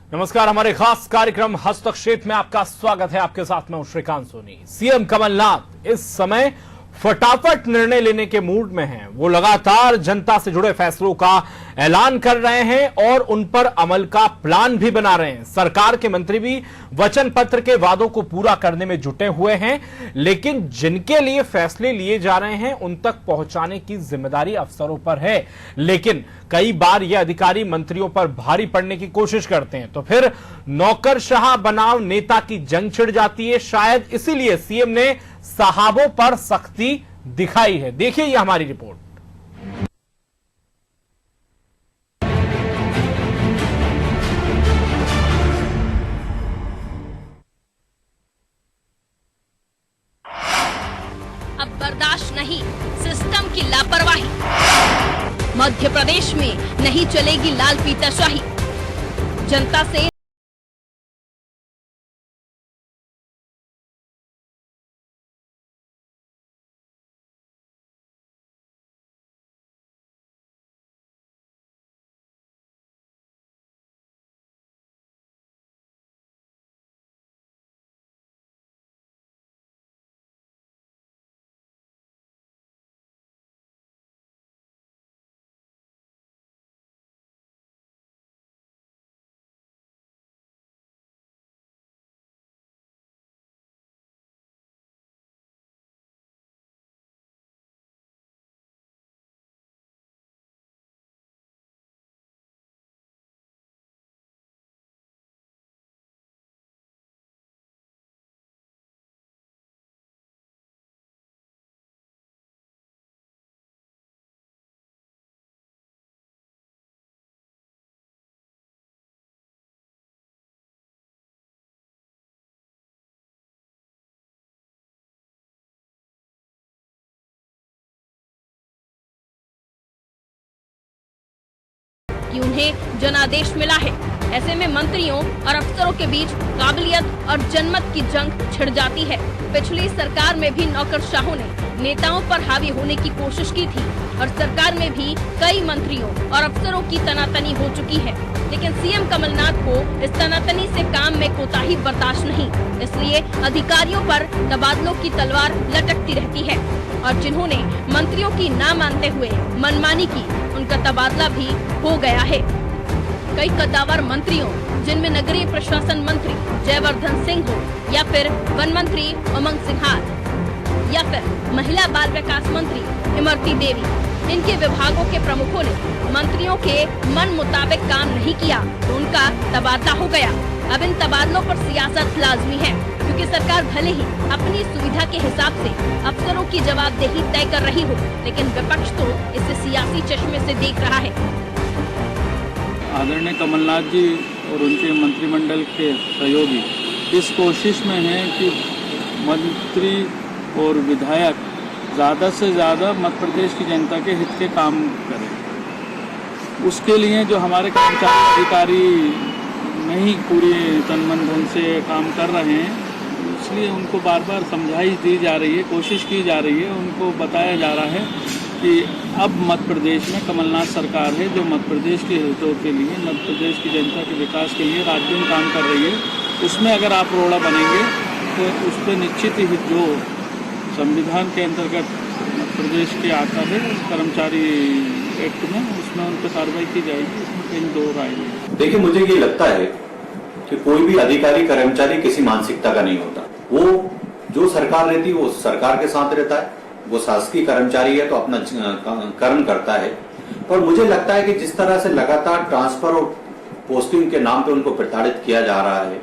नमस्कार, हमारे खास कार्यक्रम हस्तक्षेप में आपका स्वागत है। आपके साथ मैं हूं श्रीकांत सोनी। सीएम कमलनाथ इस समय फटाफट निर्णय लेने के मूड में हैं। वो लगातार जनता से जुड़े फैसलों का ऐलान कर रहे हैं और उन पर अमल का प्लान भी बना रहे हैं। सरकार के मंत्री भी वचन पत्र के वादों को पूरा करने में जुटे हुए हैं, लेकिन जिनके लिए फैसले लिए जा रहे हैं उन तक पहुंचाने की जिम्मेदारी अफसरों पर है। लेकिन कई बार ये अधिकारी मंत्रियों पर भारी पड़ने की कोशिश करते हैं, तो फिर नौकरशाह बनाम नेता की जंग छिड़ जाती है। शायद इसीलिए सीएम ने साहबों पर सख्ती दिखाई है। देखिए ये हमारी रिपोर्ट। अब बर्दाश्त नहीं सिस्टम की लापरवाही। मध्य प्रदेश में नहीं चलेगी लाल फीताशाही। जनता से कि उन्हें जनादेश मिला है। ऐसे में मंत्रियों और अफसरों के बीच काबिलियत और जनमत की जंग छिड़ जाती है। पिछली सरकार में भी नौकरशाहों ने नेताओं पर हावी होने की कोशिश की थी और सरकार में भी कई मंत्रियों और अफसरों की तनातनी हो चुकी है। लेकिन सीएम कमलनाथ को इस तनातनी से काम में कोताही बर्दाश्त नहीं, इसलिए अधिकारियों पर तबादलों की तलवार लटकती रहती है और जिन्होंने मंत्रियों की ना मानते हुए मनमानी की, उनका तबादला भी हो गया है। कई कद्दावर मंत्रियों, जिनमें नगरीय प्रशासन मंत्री जयवर्धन सिंह हो या फिर वन मंत्री उमंग सिंघार या फिर महिला बाल विकास मंत्री इमरती देवी, इनके विभागों के प्रमुखों ने मंत्रियों के मन मुताबिक काम नहीं किया तो उनका तबादला हो गया। अब इन तबादलों पर सियासत लाजमी है, क्योंकि सरकार भले ही अपनी सुविधा के हिसाब से अफसरों की जवाबदेही तय कर रही हो, लेकिन विपक्ष तो इसे सियासी चश्मे से देख रहा है। आदरणीय कमलनाथ जी और उनके मंत्रिमंडल के सहयोगी इस कोशिश में हैं कि मंत्री और विधायक ज़्यादा से ज़्यादा मध्य प्रदेश की जनता के हित के काम करें। उसके लिए जो हमारे कर्मचारी अधिकारी नहीं पूरे तन मन धन से काम कर रहे हैं, इसलिए उनको बार बार समझाइश दी जा रही है, कोशिश की जा रही है, उनको बताया जा रहा है कि अब मध्य प्रदेश में कमलनाथ सरकार है जो मध्य प्रदेश के हितों के लिए, मध्य प्रदेश की जनता के विकास के लिए रात दिन काम कर रही है। उसमें अगर आप रोड़ा बनेंगे तो उस पर निश्चित ही जो संविधान के अंतर्गत मध्य प्रदेश के आता है कर्मचारी एक्ट में, उसमें उन पर कार्रवाई की जाएगी। इसमें कहीं दो राय नहीं। देखिए, मुझे ये लगता है कि कोई भी अधिकारी कर्मचारी किसी मानसिकता का नहीं होता। वो जो सरकार रहती है वो सरकार के साथ रहता है, वो शासकीय कर्मचारी है तो अपना कर्म करता है। पर मुझे लगता है कि जिस तरह से लगातार ट्रांसफर और पोस्टिंग के नाम पे उनको प्रताड़ित किया जा रहा है,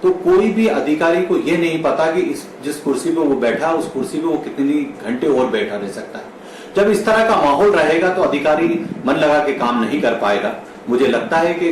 तो कोई भी अधिकारी को ये नहीं पता कि जिस कुर्सी पे वो बैठा उस कुर्सी पे वो कितनी घंटे और बैठा रह सकता है। जब इस तरह का माहौल रहेगा तो अधिकारी मन लगा के काम नहीं कर पाएगा। मुझे लगता है कि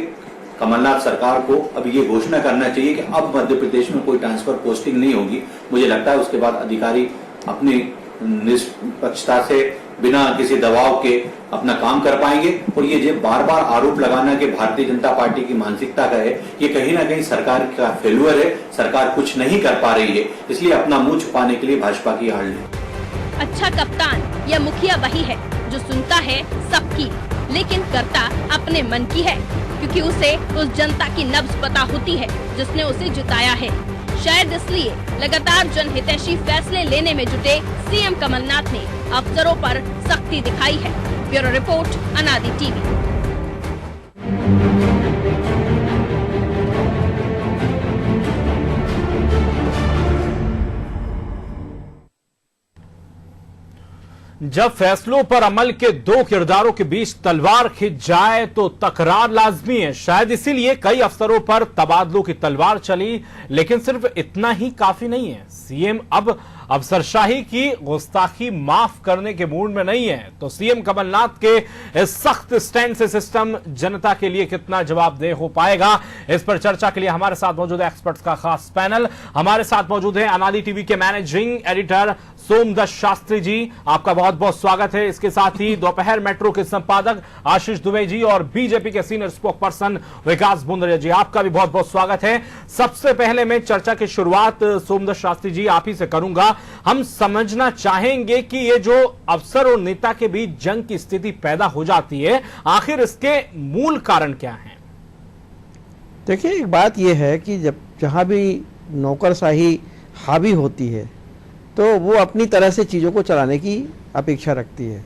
कमलनाथ सरकार को अब ये घोषणा करना चाहिए कि अब मध्य प्रदेश में कोई ट्रांसफर पोस्टिंग नहीं होगी। मुझे लगता है उसके बाद अधिकारी अपनी निष्पक्षता से बिना किसी दबाव के अपना काम कर पाएंगे। और ये जो बार बार आरोप लगाना कि भारतीय जनता पार्टी की मानसिकता का है, ये कहीं ना कहीं सरकार का फेल्यूर है। सरकार कुछ नहीं कर पा रही है, इसलिए अपना मुंह छुपाने के लिए भाजपा की हाल है। अच्छा कप्तान या मुखिया वही है जो सुनता है सबकी, लेकिन करता अपने मन की है। क्योंकि उसे उस जनता की नब्ज पता होती है जिसने उसे जिताया है। शायद इसलिए लगातार जनहितैषी फैसले लेने में जुटे सीएम कमलनाथ ने अफसरों पर सख्ती दिखाई है। ब्यूरो रिपोर्ट, अनादि टीवी। जब फैसलों पर अमल के दो किरदारों के बीच तलवार खिंच जाए तो तकरार लाजमी है। शायद इसीलिए कई अफसरों पर तबादलों की तलवार चली, लेकिन सिर्फ इतना ही काफी नहीं है। सीएम अब अफसरशाही की गुस्ताखी माफ करने के मूड में नहीं है, तो सीएम कमलनाथ के इस सख्त स्टैंड से सिस्टम जनता के लिए कितना जवाबदेह हो पाएगा, इस पर चर्चा के लिए हमारे साथ मौजूद है एक्सपर्ट्स का खास पैनल। हमारे साथ मौजूद है अनादि टीवी के मैनेजिंग एडिटर सोमदत्त शास्त्री जी, आपका बहुत बहुत स्वागत है। इसके साथ ही दोपहर मेट्रो के संपादक आशीष दुबे जी और बीजेपी के सीनियर स्पोक पर्सन विकास बुंदरिया जी, आपका भी बहुत बहुत स्वागत है। सबसे पहले मैं चर्चा की शुरुआत सोमदत्त शास्त्री जी आप ही से करूंगा। हम समझना चाहेंगे कि ये जो अफसर और नेता के बीच जंग की स्थिति पैदा हो जाती है, आखिर इसके मूल कारण क्या हैं? देखिए, एक बात यह है कि जहां भी नौकरशाही हावी होती है तो वो अपनी तरह से चीज़ों को चलाने की अपेक्षा रखती है।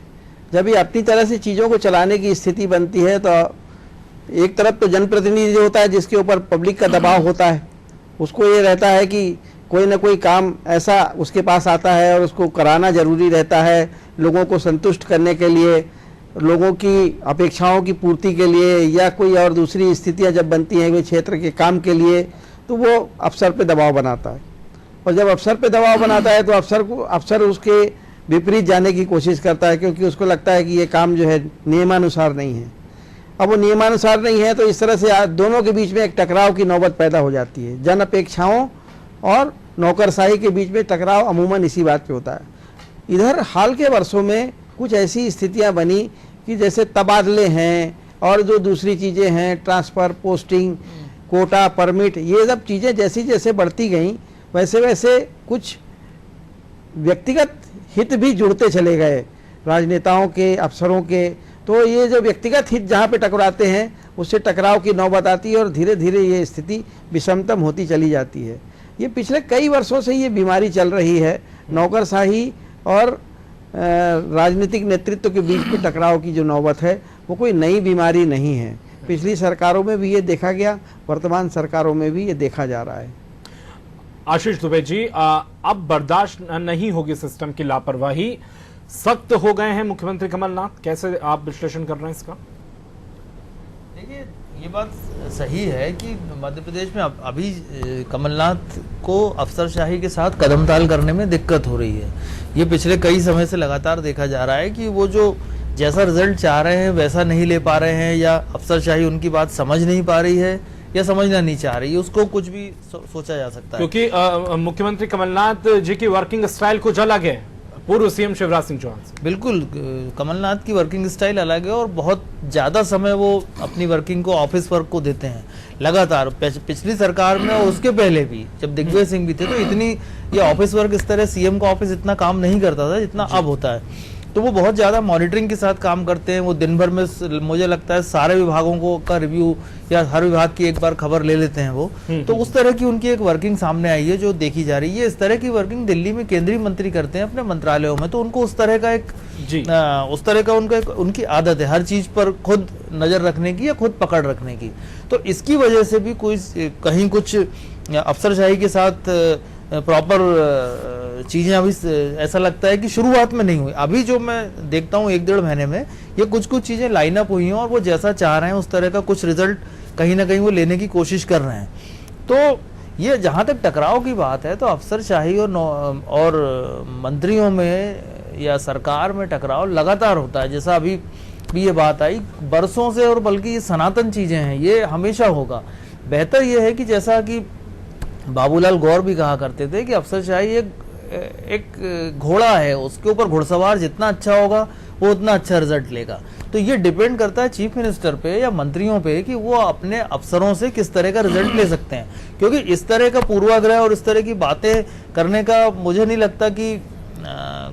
जब ये अपनी तरह से चीज़ों को चलाने की स्थिति बनती है तो एक तरफ तो जनप्रतिनिधि होता है जिसके ऊपर पब्लिक का दबाव होता है, उसको ये रहता है कि कोई ना कोई काम ऐसा उसके पास आता है और उसको कराना ज़रूरी रहता है, लोगों को संतुष्ट करने के लिए, लोगों की अपेक्षाओं की पूर्ति के लिए, या कोई और दूसरी स्थितियाँ जब बनती हैं कोई क्षेत्र के काम के लिए, तो वो अफसर पे दबाव बनाता है। और जब अफसर पे दबाव बनाता है तो अफसर उसके विपरीत जाने की कोशिश करता है, क्योंकि उसको लगता है कि ये काम जो है नियमानुसार नहीं है। अब वो नियमानुसार नहीं है तो इस तरह से दोनों के बीच में एक टकराव की नौबत पैदा हो जाती है। जन अपेक्षाओं और नौकरशाही के बीच में टकराव अमूमन इसी बात पे होता है। इधर हाल के वर्षों में कुछ ऐसी स्थितियां बनी कि जैसे तबादले हैं और जो दूसरी चीज़ें हैं, ट्रांसफ़र, पोस्टिंग, कोटा, परमिट, ये सब चीज़ें जैसी जैसे बढ़ती गईं वैसे वैसे कुछ व्यक्तिगत हित भी जुड़ते चले गए राजनेताओं के, अफसरों के। तो ये जो व्यक्तिगत हित जहाँ पे टकराते हैं उससे टकराव की नौबत आती है और धीरे धीरे ये स्थिति विषमतम होती चली जाती है। ये पिछले कई वर्षों से ये बीमारी चल रही है। नौकरशाही और राजनीतिक नेतृत्व के बीच में टकराव की जो नौबत है वो कोई नई बीमारी नहीं है। पिछली सरकारों में भी ये देखा गया, वर्तमान सरकारों में भी ये देखा जा रहा है। आशीष दुबे जी, अब बर्दाश्त नहीं होगी सिस्टम की लापरवाही, सख्त हो गए हैं मुख्यमंत्री कमलनाथ, कैसे आप विश्लेषण कर रहे हैं इसका? देखिए, ये बात सही है कि मध्य प्रदेश में अभी कमलनाथ को अफसरशाही के साथ कदमताल करने में दिक्कत हो रही है। ये पिछले कई समय से लगातार देखा जा रहा है कि वो जो जैसा रिजल्ट चाह रहे हैं वैसा नहीं ले पा रहे हैं, या अफसरशाही उनकी बात समझ नहीं पा रही है या समझना नहीं चाह रही है, उसको कुछ भी सोचा जा सकता है। क्योंकि मुख्यमंत्री कमलनाथ जी की वर्किंग स्टाइल कुछ अलग है पूर्व सीएम शिवराज सिंह चौहान से। बिल्कुल, कमलनाथ की वर्किंग स्टाइल अलग है और बहुत ज़्यादा समय वो अपनी वर्किंग को, ऑफिस वर्क को देते हैं लगातार। पिछली सरकार में और उसके पहले भी जब दिग्विजय सिंह भी थे तो इतनी ये ऑफिस वर्क इस तरह सीएम का ऑफिस इतना काम नहीं करता था जितना अब होता है। तो वो बहुत ज़्यादा मॉनिटरिंग के साथ काम करते हैं। वो दिन भर में मुझे लगता है सारे विभागों को का रिव्यू या हर विभाग की एक बार खबर ले लेते हैं वो। तो उस तरह की उनकी एक वर्किंग सामने आई है जो देखी जा रही है। इस तरह की वर्किंग दिल्ली में केंद्रीय मंत्री करते हैं अपने मंत्रालयों में, तो उनको उस तरह का उस तरह का उनकी आदत है हर चीज़ पर खुद नज़र रखने की या खुद पकड़ रखने की। तो इसकी वजह से भी कहीं कुछ अफसरशाही के साथ प्रॉपर चीज़ें अभी ऐसा लगता है कि शुरुआत में नहीं हुई। अभी जो मैं देखता हूँ 1-1.5 महीने में ये कुछ चीज़ें लाइन अप हुई हैं और वो जैसा चाह रहे हैं उस तरह का कुछ रिजल्ट कहीं ना कहीं वो लेने की कोशिश कर रहे हैं। तो ये जहाँ तक टकराव की बात है तो अफसरशाही और मंत्रियों में या सरकार में टकराव लगातार होता है। जैसा अभी भी ये बात आई बरसों से, और बल्कि ये सनातन चीज़ें हैं, ये हमेशा होगा। बेहतर ये है कि जैसा कि बाबूलाल गौर भी कहा करते थे कि अफसरशाही एक घोड़ा है, उसके ऊपर घुड़सवार जितना अच्छा होगा वो उतना अच्छा रिजल्ट लेगा। तो ये डिपेंड करता है चीफ मिनिस्टर पे या मंत्रियों पे कि वो अपने अफसरों से किस तरह का रिजल्ट ले सकते हैं। क्योंकि इस तरह का पूर्वाग्रह और इस तरह की बातें करने का मुझे नहीं लगता कि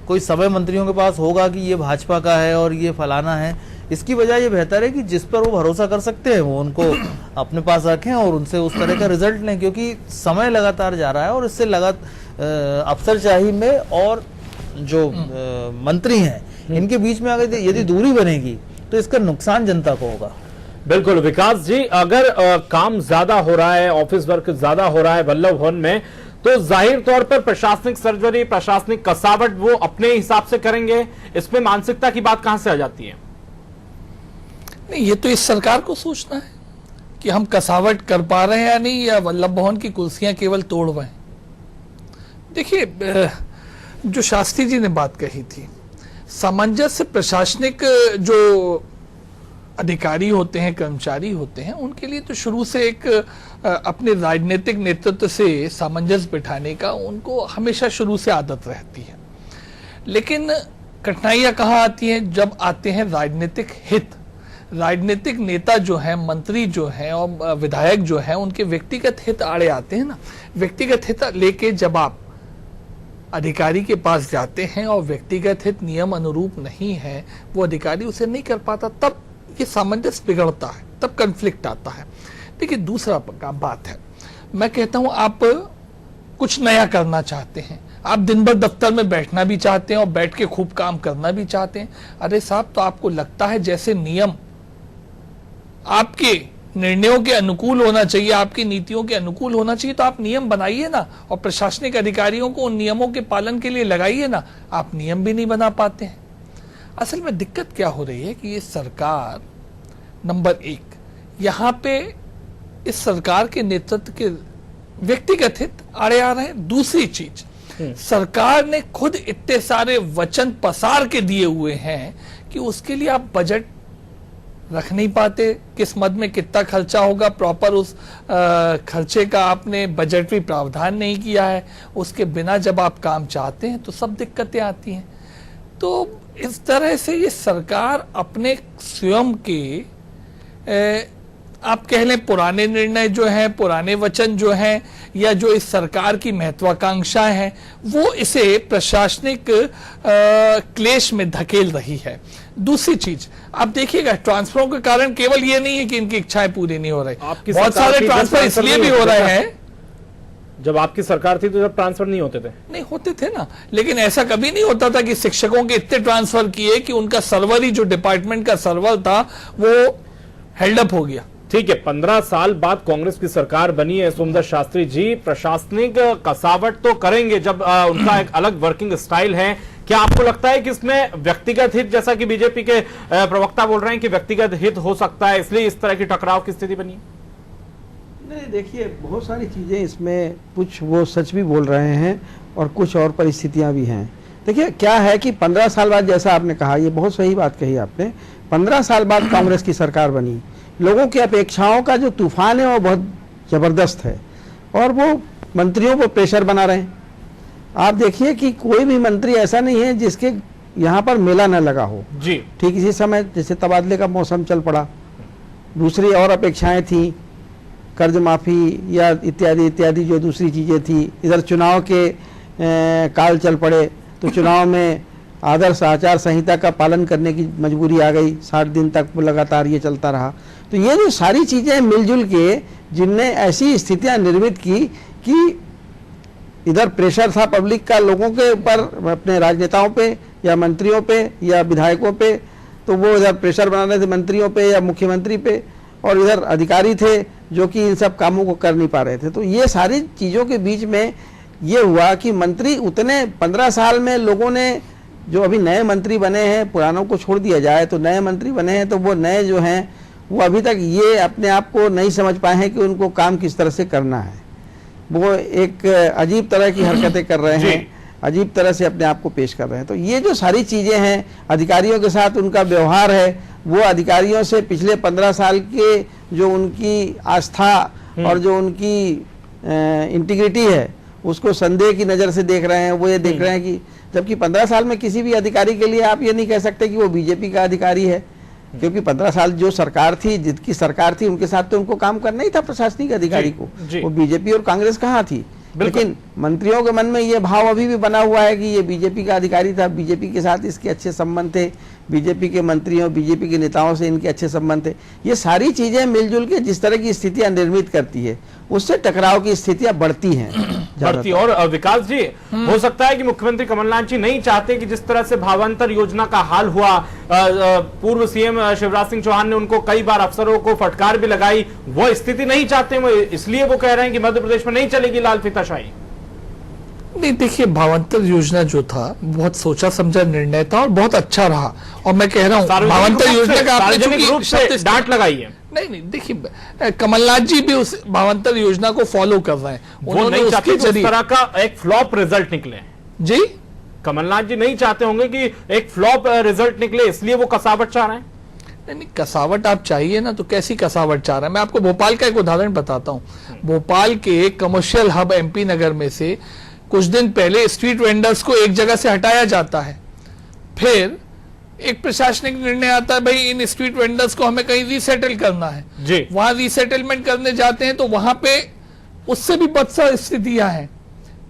कोई समय मंत्रियों के पास होगा कि ये भाजपा का है और ये फलाना है, इसकी वजह ये बेहतर है कि जिस पर वो भरोसा कर सकते हैं वो उनको अपने पास रखें और उनसे उस तरह का रिजल्ट लें, क्योंकि समय लगातार जा रहा है और इससे अफसरशाही में और जो मंत्री हैं इनके बीच में अगर यदि दूरी बनेगी तो इसका नुकसान जनता को होगा। बिल्कुल विकास जी, अगर काम ज्यादा हो रहा है, ऑफिस वर्क ज्यादा हो रहा है वल्लभ भवन में, तो जाहिर तौर पर प्रशासनिक सर्जरी, प्रशासनिक कसावट वो अपने हिसाब से करेंगे। इसमें मानसिकता की बात कहां से आ जाती है? नहीं, ये तो इस सरकार को सोचना है कि हम कसावट कर पा रहे हैं या नहीं, या वल्लभ भवन की कुर्सियां केवल तोड़वाएं। देखिए, जो शास्त्री जी ने बात कही थी, सामंजस्य प्रशासनिक जो अधिकारी होते हैं, कर्मचारी होते हैं, उनके लिए तो शुरू से एक अपने राजनीतिक नेतृत्व से सामंजस्य बिठाने का उनको हमेशा शुरू से आदत रहती है। लेकिन कठिनाइयां कहाँ आती हैं? जब आते हैं राजनीतिक हित। राजनीतिक नेता जो हैं, मंत्री जो हैं और विधायक जो हैं, उनके व्यक्तिगत हित आड़े आते हैं ना। व्यक्तिगत हित लेके जब आप अधिकारी के पास जाते हैं और व्यक्तिगत हित नियम अनुरूप नहीं है, वो अधिकारी उसे नहीं कर पाता, तब ये सामंजस्य बिगड़ता है, तब कन्फ्लिक्ट आता है। देखिए, दूसरा बात है, मैं कहता हूं आप कुछ नया करना चाहते हैं, आप दिन भर दफ्तर में बैठना भी चाहते हैं और बैठ के खूब काम करना भी चाहते हैं। अरे साहब, तो आपको लगता है जैसे नियम आपके निर्णयों के अनुकूल होना चाहिए, आपकी नीतियों के अनुकूल होना चाहिए, तो आप नियम बनाइए ना और प्रशासनिक अधिकारियों को उन नियमों के पालन के लिए लगाइए ना। आप नियम भी नहीं बना पाते हैं। असल में दिक्कत क्या हो रही है कि ये सरकार, नंबर एक, यहाँ पे इस सरकार के नेतृत्व के व्यक्तिगत हित आड़े आ रहे हैं। दूसरी चीज, सरकार ने खुद इतने सारे वचन पसार के दिए हुए हैं कि उसके लिए आप बजट रख नहीं पाते। किस मद में कितना खर्चा होगा, प्रॉपर उस खर्चे का आपने बजटरी प्रावधान नहीं किया है। उसके बिना जब आप काम चाहते हैं तो सब दिक्कतें आती हैं। तो इस तरह से ये सरकार अपने स्वयं के आप कह लें पुराने निर्णय जो हैं, पुराने वचन जो हैं, या जो इस सरकार की महत्वाकांक्षाएं हैं, वो इसे प्रशासनिक क्लेश में धकेल रही है। दूसरी चीज आप देखिएगा, ट्रांसफरों के कारण केवल ये नहीं है कि इनकी इच्छाएं पूरी नहीं हो रही, बहुत सारे ट्रांसफर इसलिए भी हो रहे हैं। जब आपकी सरकार थी तो जब ट्रांसफर नहीं होते थे? नहीं होते थे ना, लेकिन ऐसा कभी नहीं होता था कि शिक्षकों के इतने ट्रांसफर किए कि उनका सर्वर ही, जो डिपार्टमेंट का सर्वर था, वो हेल्ड अप हो गया। ठीक है, 15 साल बाद कांग्रेस की सरकार बनी है सोमदत्त शास्त्री जी, प्रशासनिक कसावट तो करेंगे जब उनका एक अलग वर्किंग स्टाइल है। क्या आपको लगता है कि इसमें व्यक्तिगत हित, जैसा कि बीजेपी के प्रवक्ता बोल रहे हैं कि व्यक्तिगत हित हो सकता है, इसलिए इस तरह की टकराव की स्थिति बनी? नहीं, देखिए, बहुत सारी चीज़ें इसमें, कुछ वो सच भी बोल रहे हैं और कुछ और परिस्थितियां भी हैं। देखिए, क्या है कि 15 साल बाद, जैसा आपने कहा, ये बहुत सही बात कही आपने, 15 साल बाद कांग्रेस की सरकार बनी। लोगों की अपेक्षाओं का जो तूफान है वो बहुत ज़बरदस्त है और वो मंत्रियों पर प्रेशर बना रहे हैं। आप देखिए कि कोई भी मंत्री ऐसा नहीं है जिसके यहाँ पर मेला न लगा हो जी। ठीक इसी समय जैसे तबादले का मौसम चल पड़ा, दूसरी और अपेक्षाएं थी, कर्ज माफ़ी या इत्यादि इत्यादि जो दूसरी चीज़ें थी। इधर चुनाव के काल चल पड़े तो चुनाव में आदर्श आचार संहिता का पालन करने की मजबूरी आ गई, 60 दिन तक लगातार ये चलता रहा। तो ये जो सारी चीज़ें मिलजुल के जिनने ऐसी स्थितियां निर्मित की कि इधर प्रेशर था पब्लिक का लोगों के ऊपर, अपने राजनेताओं पे या मंत्रियों पे या विधायकों पे, तो वो इधर प्रेशर बना रहे थे मंत्रियों पे या मुख्यमंत्री पे, और इधर अधिकारी थे जो कि इन सब कामों को कर नहीं पा रहे थे। तो ये सारी चीज़ों के बीच में ये हुआ कि मंत्री उतने 15 साल में लोगों ने, जो अभी नए मंत्री बने हैं, पुरानों को छोड़ दिया जाए तो नए मंत्री बने हैं, तो वो नए जो हैं वो अभी तक ये अपने आप को नहीं समझ पाए हैं कि उनको काम किस तरह से करना है। वो एक अजीब तरह की हरकतें कर रहे हैं, अजीब तरह से अपने आप को पेश कर रहे हैं। तो ये जो सारी चीज़ें हैं, अधिकारियों के साथ उनका व्यवहार है, वो अधिकारियों से पिछले 15 साल के जो उनकी आस्था और जो उनकी इंटीग्रिटी है उसको संदेह की नज़र से देख रहे हैं। वो ये देख रहे हैं कि जबकि 15 साल में किसी भी अधिकारी के लिए आप ये नहीं कह सकते कि वो बीजेपी का अधिकारी है, क्योंकि 15 साल जो सरकार थी, जिसकी सरकार थी, उनके साथ तो उनको काम करना ही था प्रशासनिक अधिकारी को। वो बीजेपी और कांग्रेस कहाँ थी, लेकिन मंत्रियों के मन में ये भाव अभी भी बना हुआ है कि ये बीजेपी का अधिकारी था, बीजेपी के साथ इसके अच्छे संबंध थे, बीजेपी के मंत्रियों, बीजेपी के नेताओं से इनके अच्छे संबंध थे। ये सारी चीजें मिलजुल के जिस तरह की स्थितियां निर्मित करती है, उससे टकराव की स्थितियां बढ़ती हैं बढ़ती। और विकास जी, हो सकता है कि मुख्यमंत्री कमलनाथ जी नहीं चाहते कि जिस तरह से भावांतर योजना का हाल हुआ, पूर्व सीएम शिवराज सिंह चौहान ने उनको कई बार अफसरों को फटकार भी लगाई, वो स्थिति नहीं चाहते, वो इसलिए वो कह रहे हैं कि मध्य प्रदेश में नहीं चलेगी लाल फीताशाही। नहीं, देखिए, भावांतर योजना जो था बहुत सोचा समझा निर्णय था और बहुत अच्छा रहा। और मैं कह रहा हूं भावांतर योजना का आपने सार्वजनिक रूप से डांट लगाई है। नहीं, देखिए, कमलनाथ जी भी उस भावांतर योजना को फॉलो कर रहे हैं। वो नहीं चाहते कि उस तरह का एक फ्लॉप रिजल्ट निकले। जी, कमलनाथ जी नहीं चाहते होंगे कि एक फ्लॉप रिजल्ट निकले, इसलिए वो कसावट चाह रहे हैं। नहीं, कसावट आप चाहिए ना, तो कैसी कसावट चाह रहे हैं? मैं आपको भोपाल का एक उदाहरण बताता हूं। भोपाल के कमर्शियल हब MP नगर में से कुछ दिन पहले स्ट्रीट वेंडर्स को एक जगह से हटाया जाता है, फिर एक प्रशासनिक निर्णय आता है, भाई इन स्ट्रीट वेंडर्स को हमें कहीं रीसेटल करना है जी। वहां रीसेटलमेंट करने जाते हैं तो वहां पे उससे भी बदतर स्थितियां हैं।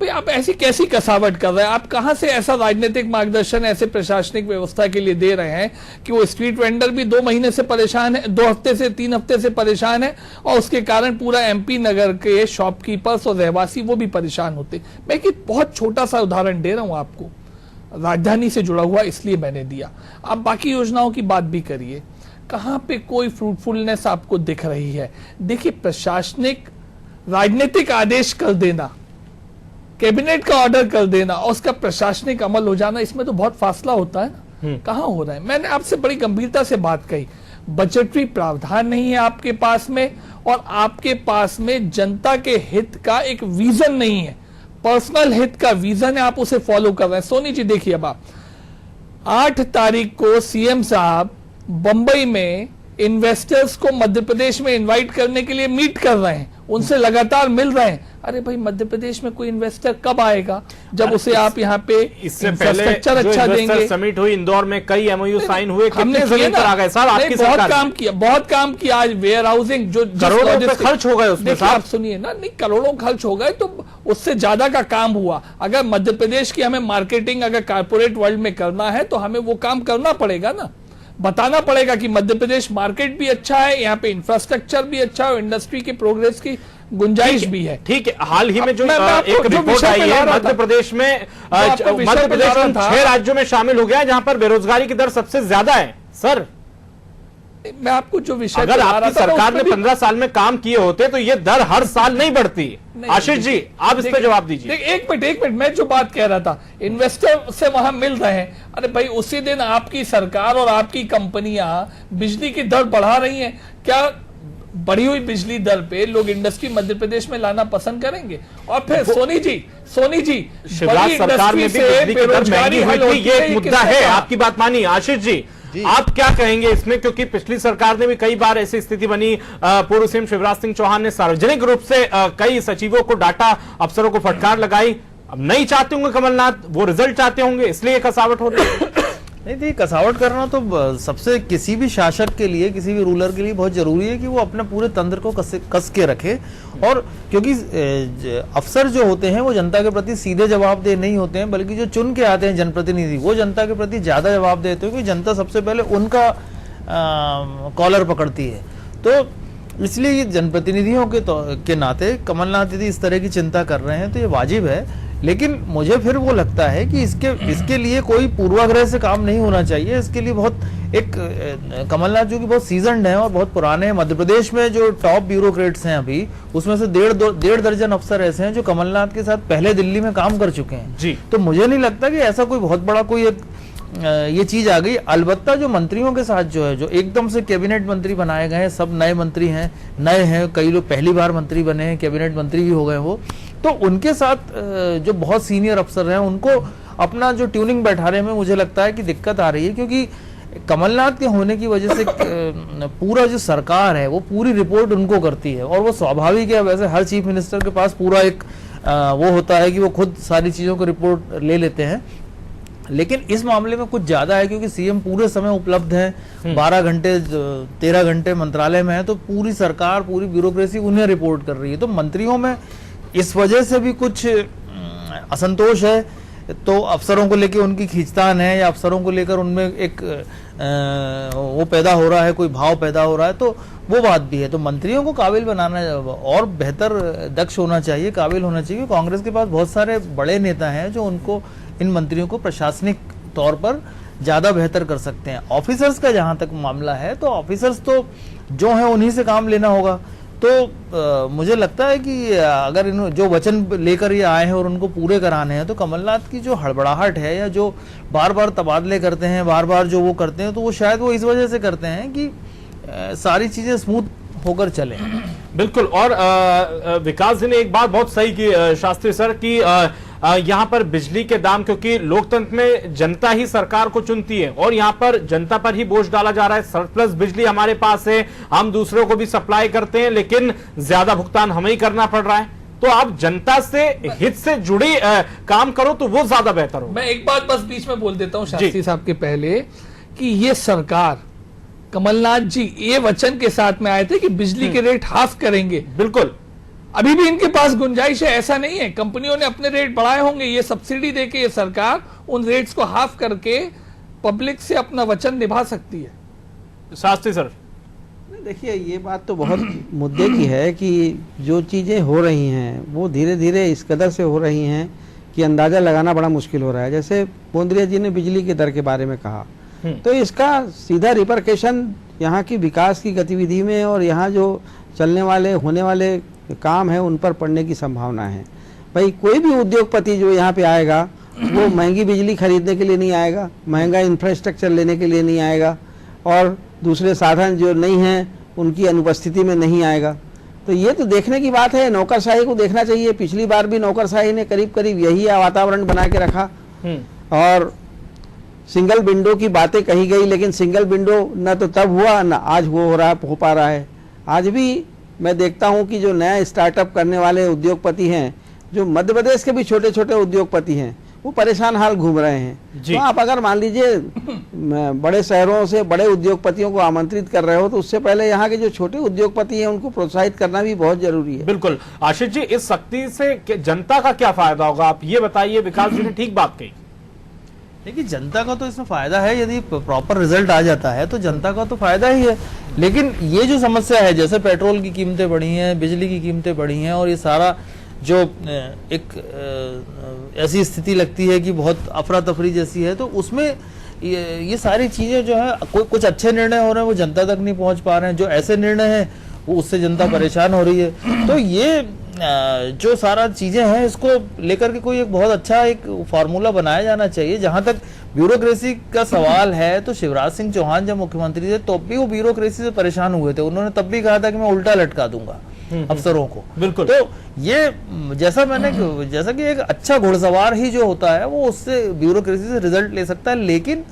भाई आप ऐसी कैसी कसावट कर रहे हैं? आप कहां से ऐसा राजनीतिक मार्गदर्शन ऐसे प्रशासनिक व्यवस्था के लिए दे रहे हैं कि वो स्ट्रीट वेंडर भी 2 महीने से परेशान है, 2 हफ्ते से 3 हफ्ते से परेशान है, और उसके कारण पूरा MP नगर के शॉपकीपर्स और रहवासी वो भी परेशान होते। मैं एक बहुत छोटा सा उदाहरण दे रहा हूं आपको, राजधानी से जुड़ा हुआ, इसलिए मैंने दिया। आप बाकी योजनाओं की बात भी करिए, कहां पे कोई फ्रूटफुलनेस आपको दिख रही है? देखिए, प्रशासनिक राजनीतिक आदेश कर देना, कैबिनेट का ऑर्डर कर देना और उसका प्रशासनिक अमल हो जाना, इसमें तो बहुत फासला होता है ना। कहां हो रहा है? मैंने आपसे बड़ी गंभीरता से बात कही, बजटरी प्रावधान नहीं है आपके पास में, और आपके पास में जनता के हित का एक विजन नहीं है, पर्सनल हित का विजन है, आप उसे फॉलो कर रहे हैं। सोनी जी, देखिए, अब आप 8 तारीख को CM साहब बंबई में इन्वेस्टर्स को मध्य प्रदेश में इनवाइट करने के लिए मीट कर रहे हैं, उनसे लगातार मिल रहे हैं। अरे भाई, मध्य प्रदेश में कोई इन्वेस्टर कब आएगा जब उसे आप यहाँ पे इससे पहले जो अच्छा देंगे? समिट हुई इंदौर में, कई MOU साइन हुए, हमने कितने जमीन पर आ गए साहब आपकी सरकार? बहुत काम किया। आज वेयर हाउसिंग जो करोड़ों रुपए खर्च हो गए उसमें साहब। आप सुनिए ना, नहीं करोड़ों खर्च हो गए तो उससे ज्यादा का काम हुआ। अगर मध्य प्रदेश की हमें मार्केटिंग अगर कारपोरेट वर्ल्ड में करना है तो हमें वो काम करना पड़ेगा ना, बताना पड़ेगा कि मध्य प्रदेश मार्केट भी अच्छा है, यहाँ पे इंफ्रास्ट्रक्चर भी अच्छा है, इंडस्ट्री की प्रोग्रेस की गुंजाइश भी है। ठीक है, हाल ही में जो एक रिपोर्ट आई है, मध्य प्रदेश में 6 राज्यों में शामिल हो गया जहां पर बेरोजगारी की दर सबसे ज्यादा है। सर, मैं आपको जो विषय अगर आपकी सरकार ने 15 साल में काम किए होते तो ये दर हर साल नहीं बढ़ती। आशीष जी, आप इस पे जवाब दीजिए। एक मिनट, मैं जो बात कह रहा था, इन्वेस्टर से वहां मिल रहे हैं। अरे भाई, उसी दिन आपकी सरकार और आपकी कंपनियां बिजली की दर बढ़ा रही हैं। क्या बढ़ी हुई बिजली दर पे लोग इंडस्ट्री मध्य प्रदेश में लाना पसंद करेंगे? और फिर सोनी जी, शिवराज सरकार में भी बिजली की दर महंगी हुई थी, ये एक मुद्दा है। आपकी बात मानी। आशीष जी, आप क्या कहेंगे इसमें? क्योंकि पिछली सरकार ने भी कई बार ऐसी स्थिति बनी, पूर्व सीएम शिवराज सिंह चौहान ने सार्वजनिक रूप से कई सचिवों को डांटा, अफसरों को फटकार लगाई। अब नहीं चाहते होंगे कमलनाथ, वो रिजल्ट चाहते होंगे, इसलिए कसावट हो रही है। नहीं थी, कसावट करना तो सबसे किसी भी शासक के लिए, किसी भी रूलर के लिए बहुत जरूरी है कि वो अपने पूरे तंत्र को कस के रखे। और क्योंकि अफसर जो होते हैं वो जनता के प्रति सीधे जवाबदेह नहीं होते हैं, बल्कि जो चुन के आते हैं जनप्रतिनिधि, वो जनता के प्रति ज्यादा जवाब देते हैं, क्योंकि जनता सबसे पहले उनका कॉलर पकड़ती है। तो इसलिए ये जनप्रतिनिधियों के नाते कमलनाथ यदि इस तरह की चिंता कर रहे हैं तो ये वाजिब है। लेकिन मुझे फिर वो लगता है कि इसके लिए कोई पूर्वाग्रह से काम नहीं होना चाहिए। इसके लिए बहुत कमलनाथ जो कि बहुत सीजन्ड हैं और बहुत पुराने हैं। मध्य प्रदेश में जो टॉप ब्यूरोक्रेट्स हैं अभी, उसमें से 1.5 दर्जन अफसर ऐसे हैं जो कमलनाथ के साथ पहले दिल्ली में काम कर चुके हैं जी। तो मुझे नहीं लगता कि ऐसा कोई बहुत बड़ा कोई ये चीज आ गई। अलबत्ता जो मंत्रियों के साथ जो है, जो एकदम से कैबिनेट मंत्री बनाए गए हैं, सब नए मंत्री हैं, नए हैं, कई लोग पहली बार मंत्री बने हैं, कैबिनेट मंत्री भी हो गए वो, तो उनके साथ जो बहुत सीनियर अफसर हैं उनको अपना जो ट्यूनिंग बैठाने में मुझे लगता है कि दिक्कत आ रही है। क्योंकि कमलनाथ के होने की वजह से पूरा जो सरकार है वो पूरी रिपोर्ट उनको करती है, और वो स्वाभाविक है। वैसे हर चीफ मिनिस्टर के पास पूरा एक वो होता है कि वो खुद सारी चीजों को रिपोर्ट ले लेते हैं, लेकिन इस मामले में कुछ ज्यादा है क्योंकि सीएम पूरे समय उपलब्ध हैं, 12 घंटे 13 घंटे मंत्रालय में है, तो पूरी सरकार, पूरी ब्यूरोक्रेसी उन्हें रिपोर्ट कर रही है। तो मंत्रियों में इस वजह से भी कुछ असंतोष है तो अफसरों को लेकर उनकी खींचतान है या अफसरों को लेकर उनमें एक वो पैदा हो रहा है, कोई भाव पैदा हो रहा है, तो वो बात भी है। तो मंत्रियों को काबिल बनाना और बेहतर दक्ष होना चाहिए, काबिल होना चाहिए। कांग्रेस के पास बहुत सारे बड़े नेता हैं जो उनको, इन मंत्रियों को प्रशासनिक तौर पर ज्यादा बेहतर कर सकते हैं। ऑफिसर्स का जहां तक मामला है, तो ऑफिसर्स तो जो है उन्हीं से काम लेना होगा। तो मुझे लगता है कि अगर इन जो वचन लेकर ये आए हैं और उनको पूरे कराने हैं, तो कमलनाथ की जो हड़बड़ाहट है या जो बार बार तबादले करते हैं, बार बार जो वो करते हैं, तो वो शायद वो इस वजह से करते हैं कि सारी चीजें स्मूथ होकर चले। बिल्कुल। और विकास जी ने एक बात बहुत सही की शास्त्री सर की यहाँ पर बिजली के दाम, क्योंकि लोकतंत्र में जनता ही सरकार को चुनती है और यहाँ पर जनता पर ही बोझ डाला जा रहा है। सरप्लस बिजली हमारे पास है, हम दूसरों को भी सप्लाई करते हैं, लेकिन ज्यादा भुगतान हमें ही करना पड़ रहा है। तो आप जनता से हित से जुड़ी काम करो तो वो ज्यादा बेहतर हो। मैं एक बात बस बीच में बोल देता हूं शास्त्री साहब के पहले, कि ये सरकार, कमलनाथ जी ये वचन के साथ में आए थे कि बिजली के रेट हाफ करेंगे। बिल्कुल, अभी भी इनके पास गुंजाइश है, ऐसा नहीं है। कंपनियों ने अपने रेट बढ़ाए होंगे, ये सब्सिडी देके ये सरकार उन रेट्स को हाफ करके पब्लिक से अपना वचन निभा सकती है। शास्त्री सर देखिए, ये बात तो बहुत मुद्दे की है कि जो चीज़ें हो रही हैं वो धीरे धीरे इस कदर से हो रही हैं कि अंदाज़ा लगाना बड़ा मुश्किल हो रहा है। जैसे बोंद्रिया जी ने बिजली के दर के बारे में कहा, तो इसका सीधा रिपरकेशन यहाँ की विकास की गतिविधि में और यहाँ जो चलने वाले होने वाले काम है उन पर पड़ने की संभावना है। भाई कोई भी उद्योगपति जो यहाँ पे आएगा वो महंगी बिजली खरीदने के लिए नहीं आएगा, महंगा इंफ्रास्ट्रक्चर लेने के लिए नहीं आएगा, और दूसरे साधन जो नहीं हैं उनकी अनुपस्थिति में नहीं आएगा। तो ये तो देखने की बात है, नौकरशाही को देखना चाहिए। पिछली बार भी नौकरशाही ने करीब करीब यही वातावरण बना के रखा और सिंगल विंडो की बातें कही गई, लेकिन सिंगल विंडो न तो तब हुआ न आज हो पा रहा है। आज भी मैं देखता हूं कि जो नया स्टार्टअप करने वाले उद्योगपति हैं, जो मध्य प्रदेश के भी छोटे छोटे उद्योगपति हैं, वो परेशान हाल घूम रहे हैं। तो आप अगर मान लीजिए बड़े शहरों से बड़े उद्योगपतियों को आमंत्रित कर रहे हो, तो उससे पहले यहाँ के जो छोटे उद्योगपति हैं उनको प्रोत्साहित करना भी बहुत जरूरी है। बिल्कुल। आशीष जी, इस सख्ती से जनता का क्या फायदा होगा, आप ये बताइए। विकास जी ने ठीक बात कही। देखिए, जनता का तो इसमें फायदा है, यदि प्रॉपर रिजल्ट आ जाता है तो जनता का तो फायदा ही है। लेकिन ये जो समस्या है, जैसे पेट्रोल की कीमतें बढ़ी हैं, बिजली की कीमतें बढ़ी हैं, और ये सारा जो एक ऐसी स्थिति लगती है कि बहुत अफरा तफरी जैसी है, तो उसमें ये सारी चीजें जो है, कुछ अच्छे निर्णय हो रहे हैं वो जनता तक नहीं पहुंच पा रहे हैं, जो ऐसे निर्णय हैं वो उससे जनता परेशान हो रही है। तो ये जो सारा चीजें हैं, इसको लेकर के कोई एक बहुत अच्छा एक फार्मूला बनाया जाना चाहिए। जहां तक ब्यूरोक्रेसी का सवाल है, तो शिवराज सिंह चौहान जब मुख्यमंत्री थे तो भी वो ब्यूरोक्रेसी से परेशान हुए थे। उन्होंने तब भी कहा था कि मैं उल्टा लटका दूंगा अफसरों को। बिल्कुल। तो ये जैसा कि एक अच्छा घुड़सवार ही जो होता है वो उससे ब्यूरोक्रेसी से रिजल्ट ले सकता है, लेकिन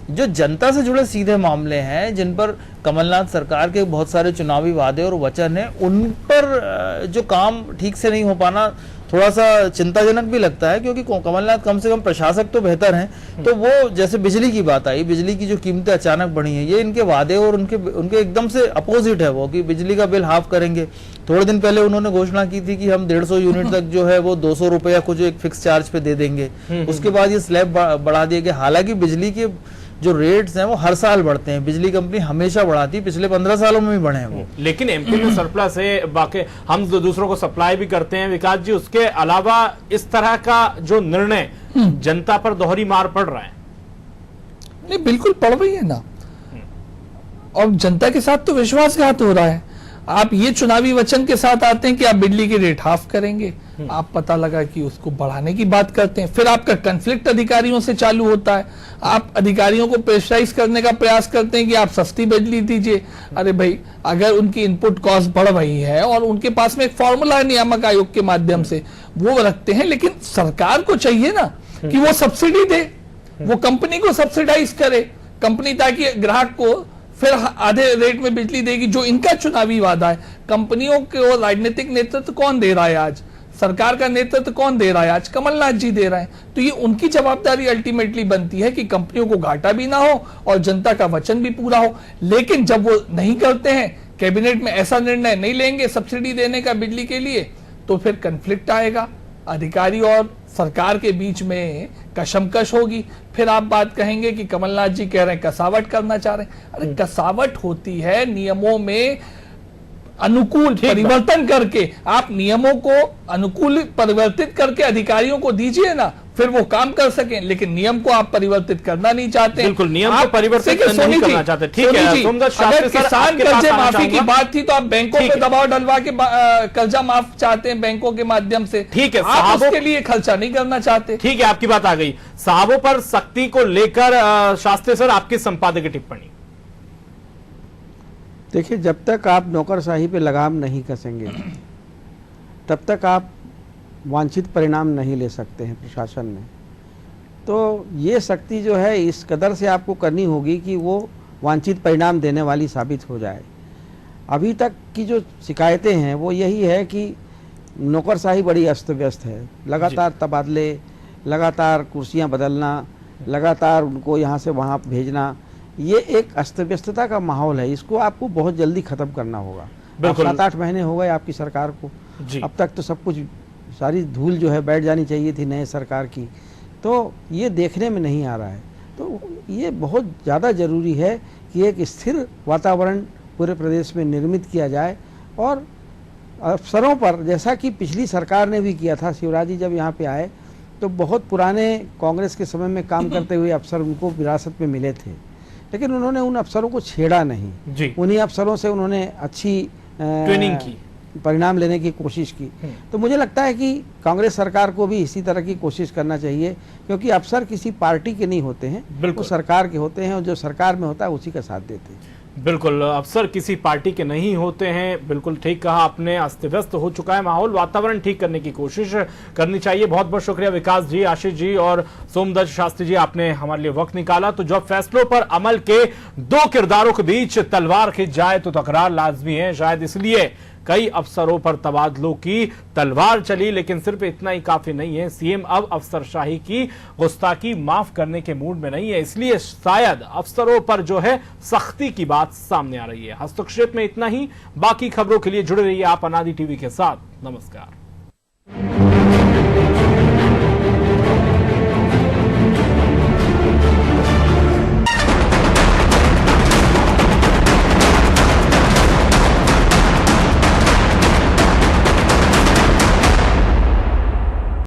जो जनता से जुड़े सीधे मामले हैं, जिन पर कमलनाथ सरकार के बहुत सारे चुनावी वादे और वचन हैं, उन पर जो काम ठीक से नहीं हो पाना थोड़ा सा चिंताजनक भी लगता है। क्योंकि कमलनाथ कम से कम प्रशासक तो बेहतर हैं। तो वो जैसे बिजली की बात आई, बिजली की जो कीमतें अचानक बढ़ी हैं, ये इनके वादे और उनके एकदम से अपोजिट है वो, कि बिजली का बिल हाफ करेंगे। थोड़े दिन पहले उन्होंने घोषणा की थी कि हम 150 यूनिट तक जो है वो 200 रुपया कुछ एक फिक्स चार्ज पे दे देंगे। उसके बाद ये स्लैब बढ़ा दिया गया। हालांकि बिजली के जो रेट्स हैं वो हर साल बढ़ते हैं, बिजली कंपनी हमेशा बढ़ाती है, पिछले 15 सालों में भी बढ़े हैं वो। लेकिन एमपी में सरप्लस है, बाकी हम दूसरों को सप्लाई भी करते हैं। विकास जी, उसके अलावा इस तरह का जो निर्णय जनता पर दोहरी मार पड़ रहा है। नहीं, बिल्कुल पड़ रही है ना, और जनता के साथ तो विश्वासघात हो रहा है। आप ये चुनावी वचन के साथ आते हैं कि आप बिजली के रेट हाफ करेंगे, आप पता लगा कि उसको बढ़ाने की बात करते हैं, फिर आपका कन्फ्लिक्ट अधिकारियों से चालू होता है। आप अधिकारियों को प्रेशराइज करने का प्रयास करते हैं कि आप सस्ती बिजली दीजिए। अरे भाई, अगर उनकी इनपुट कॉस्ट बढ़ रही है और उनके पास में एक फॉर्मूला है नियामक आयोग के माध्यम से, वो रखते हैं, लेकिन सरकार को चाहिए ना कि वो सब्सिडी दे, वो कंपनी को सब्सिडाइज करे, कंपनी, ताकि ग्राहक को फिर आधे रेट में बिजली देगी, जो इनका चुनावी वादा है। कंपनियों को राजनीतिक नेतृत्व कौन दे रहा है आज? सरकार का नेतृत्व कौन दे रहा है आज? कमलनाथ जी दे रहे हैं। तो ये उनकी जवाबदारी अल्टीमेटली बनती है कि कंपनियों को घाटा भी ना हो और जनता का वचन भी पूरा हो। लेकिन जब वो नहीं करते हैं, कैबिनेट में ऐसा निर्णय नहीं लेंगे सब्सिडी देने का बिजली के लिए, तो फिर कन्फ्लिक्ट आएगा, अधिकारी और सरकार के बीच में कशमकश होगी। फिर आप बात कहेंगे कि कमलनाथ जी कह रहे हैं कसावट करना चाह रहे हैं। अरे कसावट होती है नियमों में अनुकूल परिवर्तन करके, आप नियमों को अनुकूल परिवर्तित करके अधिकारियों को दीजिए ना, फिर वो काम कर सकें। लेकिन नियम को आप परिवर्तित करना नहीं चाहते। बिल्कुल, नियम को परिवर्तित नहीं करना चाहते। ठीक है, अगर किसान कर्जे माफी की बात थी तो आप बैंकों पे दबाव डलवा के कर्जा माफ चाहते हैं बैंकों के माध्यम से। ठीक है, आप उसके लिए खर्चा नहीं करना चाहते। ठीक है, आपकी बात आ गई। साहबों पर सख्ती को लेकर शास्त्री सर आपकी संपादकीय टिप्पणी। देखिए, जब तक आप नौकरशाही पे लगाम नहीं कसेंगे तब तक आप वांछित परिणाम नहीं ले सकते हैं प्रशासन में। तो ये सख्ती जो है इस कदर से आपको करनी होगी कि वो वांछित परिणाम देने वाली साबित हो जाए। अभी तक की जो शिकायतें हैं वो यही है कि नौकरशाही बड़ी अस्त व्यस्त है, लगातार तबादले, लगातार कुर्सियां बदलना, लगातार उनको यहाँ से वहाँ भेजना, ये एक अस्त व्यस्तता का माहौल है। इसको आपको बहुत जल्दी खत्म करना होगा। 7-8 महीने हो गए आपकी सरकार को, अब तक तो सब कुछ, सारी धूल जो है बैठ जानी चाहिए थी नए सरकार की, तो ये देखने में नहीं आ रहा है। तो ये बहुत ज़्यादा ज़रूरी है कि एक स्थिर वातावरण पूरे प्रदेश में निर्मित किया जाए और अफसरों पर, जैसा कि पिछली सरकार ने भी किया था, शिवराज जी जब यहाँ पे आए तो बहुत पुराने कांग्रेस के समय में काम करते हुए अफसर उनको विरासत में मिले थे, लेकिन उन्होंने उन अफसरों को छेड़ा नहीं। उन्हीं अफसरों से उन्होंने अच्छी ट्रेनिंग की, परिणाम लेने की कोशिश की। तो मुझे लगता है कि कांग्रेस सरकार को भी इसी तरह की कोशिश करना चाहिए, क्योंकि अफसर किसी पार्टी के नहीं होते हैं, वो सरकार के होते हैं और जो सरकार में होता है उसी का साथ देते हैं। बिल्कुल, अफसर किसी पार्टी के नहीं होते हैं। बिल्कुल ठीक कहा आपने। अस्त व्यस्त हो चुका है माहौल, वातावरण ठीक करने की कोशिश करनी चाहिए। बहुत बहुत शुक्रिया विकास जी, आशीष जी और सोमदत्त शास्त्री जी, आपने हमारे लिए वक्त निकाला। तो जब फैसलों पर अमल के दो किरदारों के बीच तलवार खिंच जाए तो तकरार लाजमी है। शायद इसलिए कई अफसरों पर तबादलों की तलवार चली, लेकिन सिर्फ इतना ही काफी नहीं है। सीएम अब अफसरशाही की गुस्ताखी माफ करने के मूड में नहीं है, इसलिए शायद अफसरों पर जो है सख्ती की बात सामने आ रही है। हस्तक्षेप में इतना ही। बाकी खबरों के लिए जुड़े रहिए आप अनादि टीवी के साथ। नमस्कार।